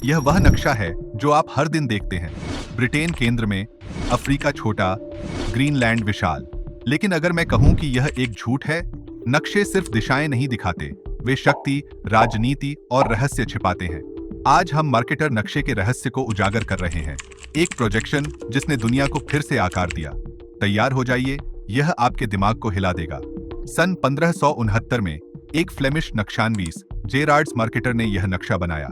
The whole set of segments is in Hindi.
यह वह नक्शा है जो आप हर दिन देखते हैं। ब्रिटेन केंद्र में, अफ्रीका छोटा, ग्रीनलैंड विशाल। लेकिन अगर मैं कहूं कि यह एक झूठ है, नक्शे सिर्फ दिशाएं नहीं दिखाते, वे शक्ति, राजनीति और रहस्य छिपाते हैं। आज हम मार्केटर नक्शे के रहस्य को उजागर कर रहे हैं। एक प्रोजेक्शन जिसने दुनिया को फिर से आकार दिया। तैयार हो जाइए, यह आपके दिमाग को हिला देगा। सन 1569 में एक फ्लेमिश नक्शानवीस जेरार्ड्स मार्केटर ने यह नक्शा बनाया।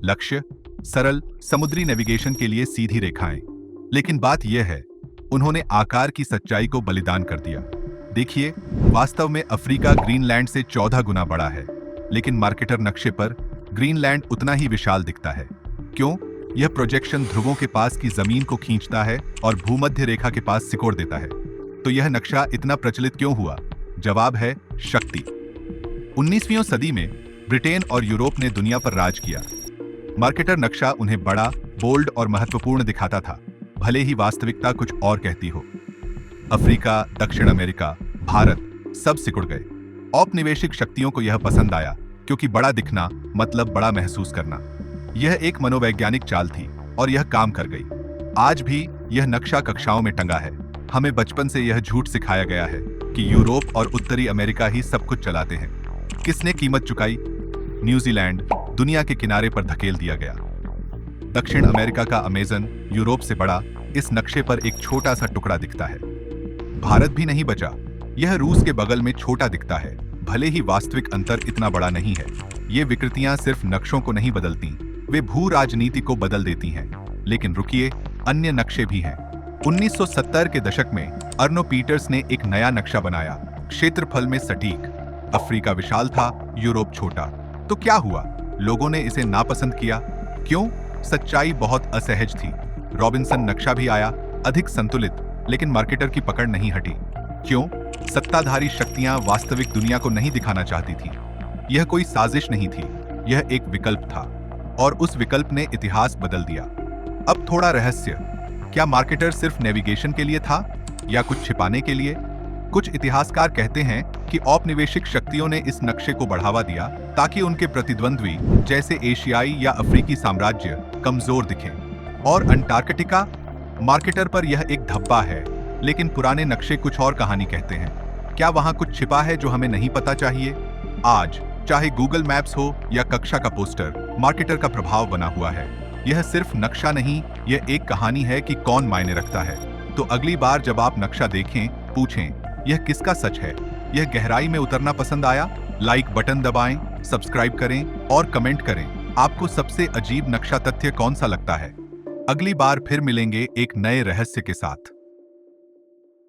लक्ष्य सरल, समुद्री नेविगेशन के लिए सीधी रेखाएं। लेकिन बात यह है, उन्होंने आकार की सच्चाई को बलिदान कर दिया। देखिए, वास्तव में अफ्रीका ग्रीनलैंड से 14 गुना बड़ा है, लेकिन मार्केटर नक्शे पर ग्रीनलैंड उतना ही विशाल दिखता है। क्यों? यह प्रोजेक्शन ध्रुवों के पास की जमीन को खींचता है और भूमध्य रेखा के पास सिकोड़ देता है। तो यह नक्शा इतना प्रचलित क्यों हुआ? जवाब है शक्ति। 19वीं सदी में ब्रिटेन और यूरोप ने दुनिया पर राज किया। मार्केटर नक्शा उन्हें बड़ा, बोल्ड और महत्वपूर्ण दिखाता था, भले ही वास्तविकता कुछ और कहती हो। अफ्रीका, दक्षिण अमेरिका, भारत सब सिकुड़ गए। औपनिवेशिक शक्तियों को यह पसंद आया, क्योंकि बड़ा दिखना मतलब बड़ा महसूस करना। यह एक मनोवैज्ञानिक चाल थी और यह काम कर गई। आज भी यह नक्शा कक्षाओं में टंगा है। हमें बचपन से यह झूठ सिखाया गया है कि यूरोप और उत्तरी अमेरिका ही सब कुछ चलाते हैं। किसने कीमत चुकाई? न्यूजीलैंड दुनिया के किनारे पर धकेल दिया गया। दक्षिण अमेरिका का अमेज़न यूरोप से बड़ा इस नक्शे पर एक छोटा सा टुकड़ा दिखता है। भारत भी नहीं बचा, यह रूस के बगल में छोटा दिखता है, भले ही वास्तविक अंतर इतना बड़ा नहीं है। ये विकृतियां सिर्फ नक्शों को नहीं बदलती, वे भू राजनीति को बदल देती हैं। लेकिन रुकिए, अन्य नक्शे भी हैं। 1970 के दशक में अर्नो पीटर्स ने एक नया नक्शा बनाया, क्षेत्रफल में सटीक। अफ्रीका विशाल था, यूरोप छोटा। तो क्या हुआ? लोगों ने इसे नापसंद किया। क्यों? सच्चाई बहुत असहज थी। रॉबिन्सन नक्शा भी आया, अधिक संतुलित, लेकिन मार्केटर की पकड़ नहीं हटी। क्यों? सत्ताधारी शक्तियां वास्तविक दुनिया को नहीं दिखाना चाहती थी। यह कोई साजिश नहीं थी, यह एक विकल्प था, और उस विकल्प ने इतिहास बदल दिया। अब थोड़ा रहस्य, क्या मार्केटर सिर्फ नेविगेशन के लिए था या कुछ छिपाने के लिए? कुछ इतिहासकार कहते हैं कि औपनिवेशिक शक्तियों ने इस नक्शे को बढ़ावा दिया ताकि उनके प्रतिद्वंद्वी जैसे एशियाई या अफ्रीकी साम्राज्य कमजोर दिखें। और अंटार्कटिका, मार्केटर पर यह एक धब्बा है, लेकिन पुराने नक्शे कुछ और कहानी कहते हैं। क्या वहां कुछ छिपा है जो हमें नहीं पता चाहिए? आज चाहे गूगल मैप्स हो या कक्षा का पोस्टर, मार्केटर का प्रभाव बना हुआ है। यह सिर्फ नक्शा नहीं, यह एक कहानी है कि कौन मायने रखता है। तो अगली बार जब आप नक्शा देखें, पूछें, यह किसका सच है? यह गहराई में उतरना पसंद आया? लाइक बटन दबाएं, सब्सक्राइब करें और कमेंट करें। आपको सबसे अजीब नक्शा तथ्य कौन सा लगता है? अगली बार फिर मिलेंगे एक नए रहस्य के साथ।